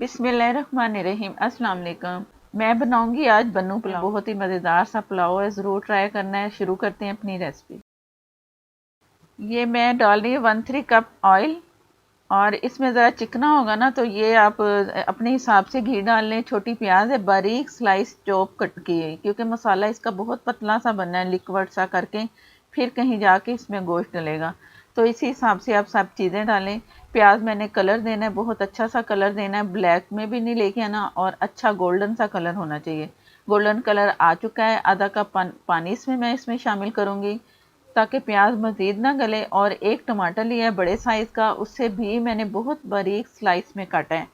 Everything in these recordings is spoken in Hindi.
बिस्मिल्लाहिर्रहमानिर्रहीम। अस्सलाम वालेकुम। मैं बनाऊंगी आज बन्नू पुलाव। बहुत ही मज़ेदार सा पुलाव है, ज़रूर ट्राई करना है। शुरू करते हैं अपनी रेसिपी। ये मैं डाल रही हूँ 1-3 कप ऑयल। और इसमें ज़रा चिकना होगा ना तो ये आप अपने हिसाब से घी डाल लें। छोटी प्याज है, बारीक स्लाइस चॉप कट की है, क्योंकि मसाला इसका बहुत पतला सा बनना है, लिक्विड सा करके फिर कहीं जाके इसमें गोश्त डलेगा। तो इसी हिसाब से आप सब चीज़ें डालें। प्याज मैंने कलर देना है, बहुत अच्छा सा कलर देना है, ब्लैक में भी नहीं लेके आना, और अच्छा गोल्डन सा कलर होना चाहिए। गोल्डन कलर आ चुका है। आधा कप पानी इसमें मैं शामिल करूँगी ताकि प्याज मज़ीद ना गले। और एक टमाटर लिया है बड़े साइज़ का, उससे भी मैंने बहुत बारीक स्लाइस में काटा है।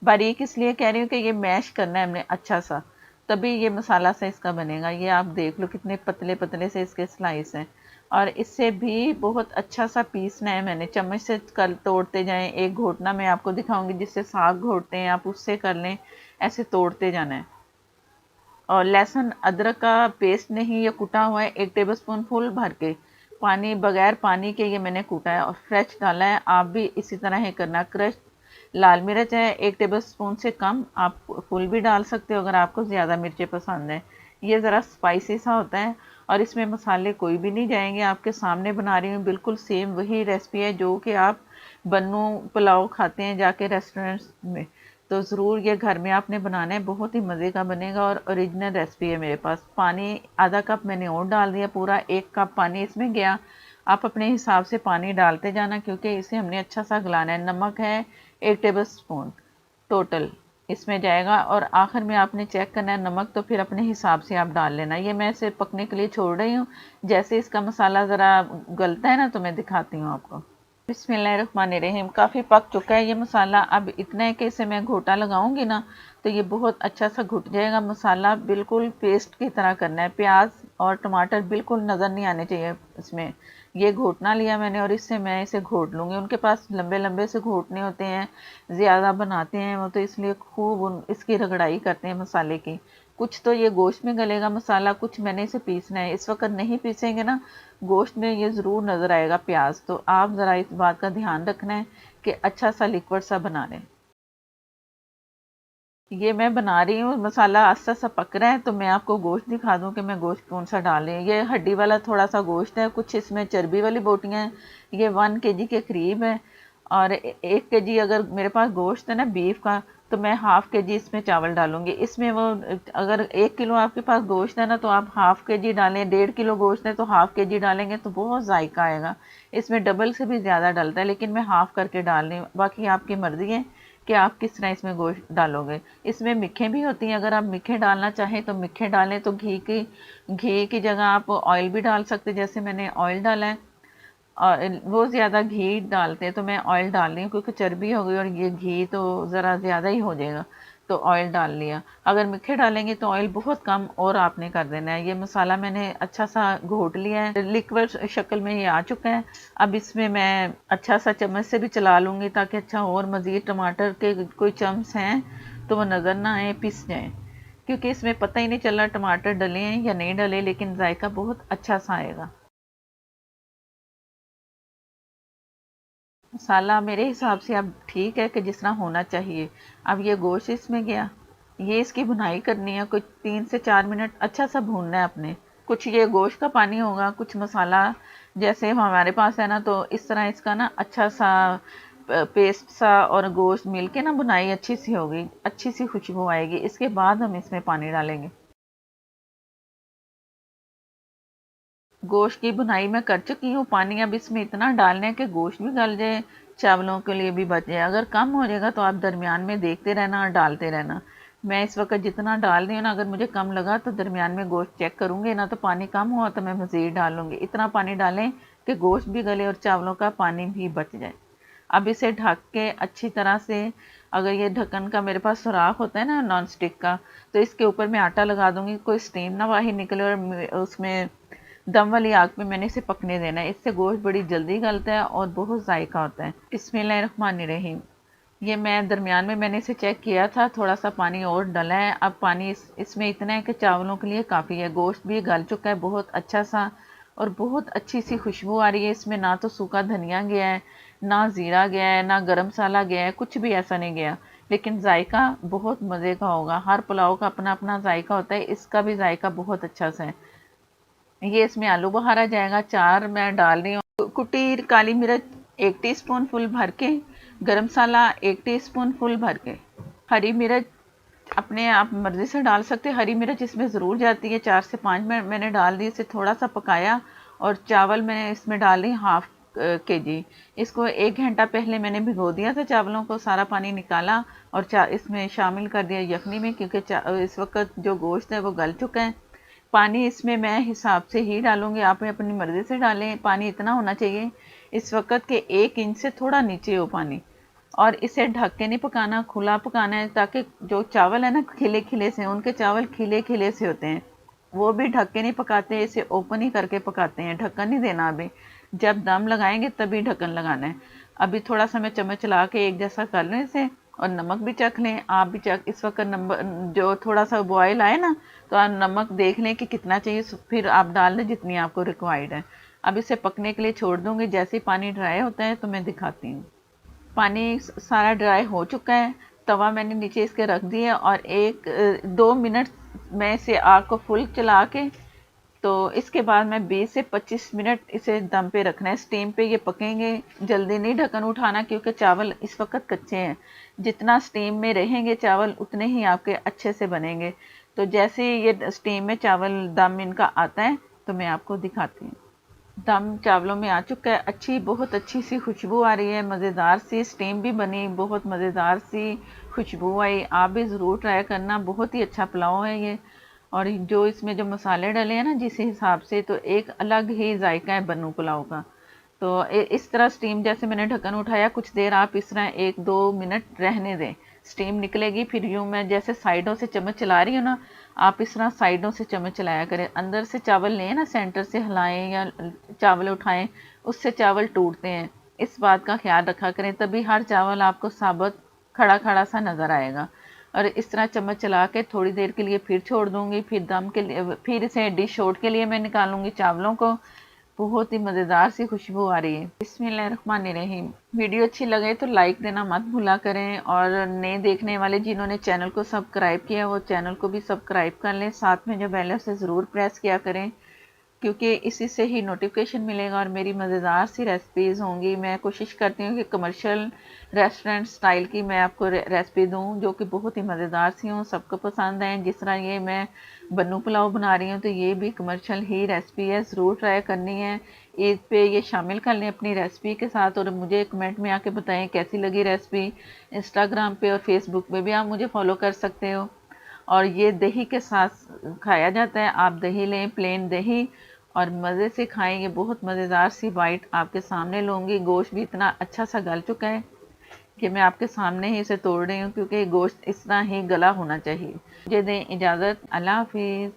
बारीक इसलिए कह रही हूँ कि ये मैश करना है हमने अच्छा सा, तभी ये मसाला सा इसका बनेगा। ये आप देख लो कितने पतले पतले से इसके स्लाइस हैं। और इससे भी बहुत अच्छा सा पीसना है मैंने। चम्मच से कर तोड़ते जाएं। एक घोटना मैं आपको दिखाऊंगी जिससे साग घोटते हैं, आप उससे कर लें। ऐसे तोड़ते जाना है। और लहसुन अदरक का पेस्ट नहीं, ये कुटा हुआ है, 1 टेबलस्पून फुल भर के। पानी बगैर पानी के ये मैंने कूटा है और फ्रेश डाला है। आप भी इसी तरह ही करना। क्रश लाल मिर्च है 1 टेबलस्पून से कम, आप फुल भी डाल सकते हो अगर आपको ज़्यादा मिर्चें पसंद है। ये ज़रा स्पाइसी सा होता है। और इसमें मसाले कोई भी नहीं जाएंगे। आपके सामने बना रही हूँ, बिल्कुल सेम वही रेसिपी है जो कि आप बन्नू पुलाव खाते हैं जाके रेस्टोरेंट्स में। तो ज़रूर ये घर में आपने बनाना है, बहुत ही मज़े का बनेगा और ओरिजिनल रेसिपी है मेरे पास। पानी आधा कप मैंने और डाल दिया, पूरा 1 कप पानी इसमें गया। आप अपने हिसाब से पानी डालते जाना, क्योंकि इसे हमने अच्छा सा गलाना है। नमक है 1 टेबलस्पून टोटल इसमें जाएगा। और आखिर में आपने चेक करना है नमक, तो फिर अपने हिसाब से आप डाल लेना। ये मैं इसे पकने के लिए छोड़ रही हूँ। जैसे इसका मसाला ज़रा गलता है ना तो मैं दिखाती हूँ आपको। बिस्मिल्लाहिर्रहमानिर्रहीम। काफ़ी पक चुका है ये मसाला। अब इतना है कि इसे मैं घोटा लगाऊंगी ना तो ये बहुत अच्छा सा घुट जाएगा। मसाला बिल्कुल पेस्ट की तरह करना है। प्याज और टमाटर बिल्कुल नज़र नहीं आने चाहिए इसमें। ये घोटना लिया मैंने और इससे मैं इसे घोट लूँगी। उनके पास लंबे लंबे से घोटने होते हैं, ज़्यादा बनाते हैं वो, तो इसलिए खूब इसकी रगड़ाई करते हैं मसाले की। कुछ तो ये गोश्त में गलेगा मसाला, कुछ मैंने इसे पीसना है। इस वक्त नहीं पीसेंगे ना गोश्त में ये ज़रूर नज़र आएगा प्याज। तो आप ज़रा इस बात का ध्यान रखना है कि अच्छा सा लिक्विड सा बना लें। ये मैं बना रही हूँ, मसाला आस्ता सा पक रहा है, तो मैं आपको गोश्त दिखा दूँ कि मैं गोश्त कौन सा डाल रही हूँ। ये हड्डी वाला थोड़ा सा गोश्त है, कुछ इसमें चर्बी वाली बोटियाँ हैं। ये 1 kg के करीब है। और 1 kg अगर मेरे पास गोश्त है ना बीफ का, तो मैं ½ kg इसमें चावल डालूंगी। इसमें वो अगर 1 किलो आपके पास गोश्त है ना तो आप ½ kg डालें। 1.5 किलो गोश्त है तो ½ kg डालेंगे तो बहुत जायका आएगा। इसमें डबल से भी ज़्यादा डलता है, लेकिन मैं हाफ़ करके डाल रही हूँ। बाकी आपकी मर्ज़ी है कि आप किस तरह इसमें गोश्त डालोगे। इसमें मिखें भी होती हैं, अगर आप मिखें डालना चाहें तो मिखें डालें। तो घी की जगह आप ऑयल भी डाल सकते, जैसे मैंने ऑयल डाला है। और वो ज़्यादा घी डालते हैं तो मैं ऑयल डाल रही हूँ, क्योंकि चर्बी हो गई और ये घी तो ज़रा ज़्यादा ही हो जाएगा, तो ऑयल डाल लिया। अगर मीठे डालेंगे तो ऑयल बहुत कम और आपने कर देना है। ये मसाला मैंने अच्छा सा घोट लिया है, लिक्विड शक्ल में ये आ चुका है। अब इसमें मैं अच्छा सा चम्मच से भी चला लूँगी ताकि अच्छा और मज़ीद टमाटर के कोई चम्स हैं तो वो नज़र ना आए, पिस जाएँ। क्योंकि इसमें पता ही नहीं चल रहा टमाटर डले हैं या नहीं डले, लेकिन जायका बहुत अच्छा सा आएगा। मसाला मेरे हिसाब से अब ठीक है कि जिस तरह होना चाहिए। अब ये गोश्त इसमें गया, ये इसकी भुनाई करनी है, कुछ 3 से 4 मिनट अच्छा सा भूनना है अपने। कुछ ये गोश्त का पानी होगा, कुछ मसाला जैसे हमारे पास है ना, तो इस तरह इसका ना अच्छा सा पेस्ट सा और गोश्त मिल के ना भुनाई अच्छी सी होगी, अच्छी सी खुशबू आएगी। इसके बाद हम इसमें पानी डालेंगे। गोश्त की भुनाई मैं कर चुकी हूँ। पानी अब इसमें इतना डालना है कि गोश्त भी गल जाए, चावलों के लिए भी बच जाए। अगर कम हो जाएगा तो आप दरमियान में देखते रहना और डालते रहना। मैं इस वक्त जितना डाल रही हूँ ना, अगर मुझे कम लगा तो दरमियान में गोश्त चेक करूँगी ना, तो पानी कम हुआ तो मैं मज़ीद डालूँगी। इतना पानी डालें कि गोश्त भी गले और चावलों का पानी भी बच जाए। अब इसे ढक के अच्छी तरह से, अगर ये ढक्कन का मेरे पास सुराख होता है ना नॉन स्टिक का, तो इसके ऊपर मैं आटा लगा दूंगी, कोई स्टीम ना बाहर निकले। और उसमें दम वाली आग पे मैंने इसे पकने देना है। इससे गोश्त बड़ी जल्दी गलता है और बहुत जायका होता है। बिस्मिल्लाहिर्रहमानिर्रहीम। ये मैं दरमियान में मैंने इसे चेक किया था, थोड़ा सा पानी और डला है। अब पानी इसमें इतना है कि चावलों के लिए काफ़ी है। गोश्त भी गल चुका है बहुत अच्छा सा, और बहुत अच्छी सी खुशबू आ रही है। इसमें ना तो सूखा धनिया गया है, ना ज़ीरा गया है, ना गरम मसाला गया है, कुछ भी ऐसा नहीं गया। लेकिन जायका बहुत मज़े का होगा। हर पुलाव का अपना अपना जायका होता है, इसका भी जायका बहुत अच्छा सा है। ये इसमें आलू बुखारा जाएगा, 4 मैं डाल रही हूँ। कुटी काली मिर्च 1 टीस्पून फुल भर के, गरम मसाला 1 टीस्पून फुल भर के, हरी मिर्च अपने आप मर्ज़ी से डाल सकते हैं। हरी मिर्च इसमें ज़रूर जाती है, 4 से 5 मैंने डाल दी। इसे थोड़ा सा पकाया और चावल मैंने इसमें डाल दी हाफ केजी। इसको 1 घंटा पहले मैंने भिगो दिया था चावलों को, सारा पानी निकाला और इसमें शामिल कर दिया यखनी में, क्योंकि इस वक्त जो गोश्त है वो गल चुका है। पानी इसमें मैं हिसाब से ही डालूंगी, आप अपनी मर्ज़ी से डालें। पानी इतना होना चाहिए इस वक्त के 1 इंच से थोड़ा नीचे हो पानी। और इसे ढक के नहीं पकाना, खुला पकाना है, ताकि जो चावल है ना खिले खिले से, उनके चावल खिले खिले से होते हैं, वो भी ढक के नहीं पकाते, इसे ओपन ही करके पकाते हैं। ढक्कन नहीं देना अभी, जब दम लगाएंगे तभी ढक्कन लगाना है। अभी थोड़ा सा मैं चम्मच चला के एक जैसा कर लें इसे, और नमक भी चख लें। आप भी चख, इस वक्त नंबर जो थोड़ा सा बॉयल आए ना, तो आप नमक देख लें कि कितना चाहिए, फिर आप डाल दें जितनी आपको रिक्वायर्ड है। अब इसे पकने के लिए छोड़ दूंगी। जैसे ही पानी ड्राई होता है तो मैं दिखाती हूँ। पानी सारा ड्राई हो चुका है, तवा मैंने नीचे इसके रख दिया और 2 मिनट मैं इसे आग को फुल चला के, तो इसके बाद मैं 20 से 25 मिनट इसे दम पे रखना है, स्टीम पे ये पकेंगे। जल्दी नहीं ढक्कन उठाना, क्योंकि चावल इस वक्त कच्चे हैं। जितना स्टीम में रहेंगे चावल उतने ही आपके अच्छे से बनेंगे। तो जैसे ये स्टीम में चावल दम इनका आता है तो मैं आपको दिखाती हूँ। दम चावलों में आ चुका है, बहुत अच्छी सी खुशबू आ रही है, मज़ेदार सी स्टीम भी बनी, बहुत मज़ेदार सी खुशबू आई। आप भी ज़रूर ट्राई करना, बहुत ही अच्छा पुलाव है ये। और जो इसमें जो मसाले डले हैं ना जिस हिसाब से, तो एक अलग ही जायका है बन्नू पुलाव का। तो इस तरह स्टीम, जैसे मैंने ढक्कन उठाया, कुछ देर आप इस तरह 1-2 मिनट रहने दें, स्टीम निकलेगी। फिर यूँ मैं जैसे साइडों से चम्मच चला रही हूँ ना, आप इस तरह साइडों से चम्मच चलाया करें। अंदर से चावल लें ना, सेंटर से हिलाएं या चावल उठाएं, उससे चावल टूटते हैं। इस बात का ख्याल रखा करें, तभी हर चावल आपको साबुत खड़ा खड़ा सा नज़र आएगा। और इस तरह चम्मच चला के थोड़ी देर के लिए फिर छोड़ दूंगी, फिर दम के लिए, फिर इसे डिश आउट के लिए मैं निकालूंगी चावलों को। बहुत ही मज़ेदार सी खुशबू आ रही है। बिस्मिल्लाहिर्रहमानिर्रहीम। वीडियो अच्छी लगे तो लाइक देना मत भूला करें, और नए देखने वाले जिन्होंने चैनल को सब्सक्राइब किया वो चैनल को भी सब्सक्राइब कर लें। साथ में जो बेल है उसे ज़रूर प्रेस किया करें, क्योंकि इसी से ही नोटिफिकेशन मिलेगा और मेरी मज़ेदार सी रेसिपीज़ होंगी। मैं कोशिश करती हूँ कि कमर्शियल रेस्टोरेंट स्टाइल की मैं आपको रेसिपी दूँ, जो कि बहुत ही मज़ेदार सी हों, सबको पसंद आएँ। जिस तरह ये मैं बन्नू पुलाव बना रही हूँ, तो ये भी कमर्शियल ही रेसिपी है, ज़रूर ट्राई करनी है। ईद पे ये शामिल कर लें अपनी रेसिपी के साथ, और मुझे कमेंट में आके बताएं कैसी लगी रेसिपी। इंस्टाग्राम पे और फेसबुक पे भी आप मुझे फॉलो कर सकते हो। और ये दही के साथ खाया जाता है। आप दही लें, प्लेन दही, और मज़े से खाएं। ये बहुत मज़ेदार सी बाइट आपके सामने लूँगी। गोश्त भी इतना अच्छा सा गल चुका है कि मैं आपके सामने ही इसे तोड़ रही हूँ, क्योंकि गोश्त इस तरह ही गला होना चाहिए। मुझे दें इजाज़त, अल्लाह हाफिज़।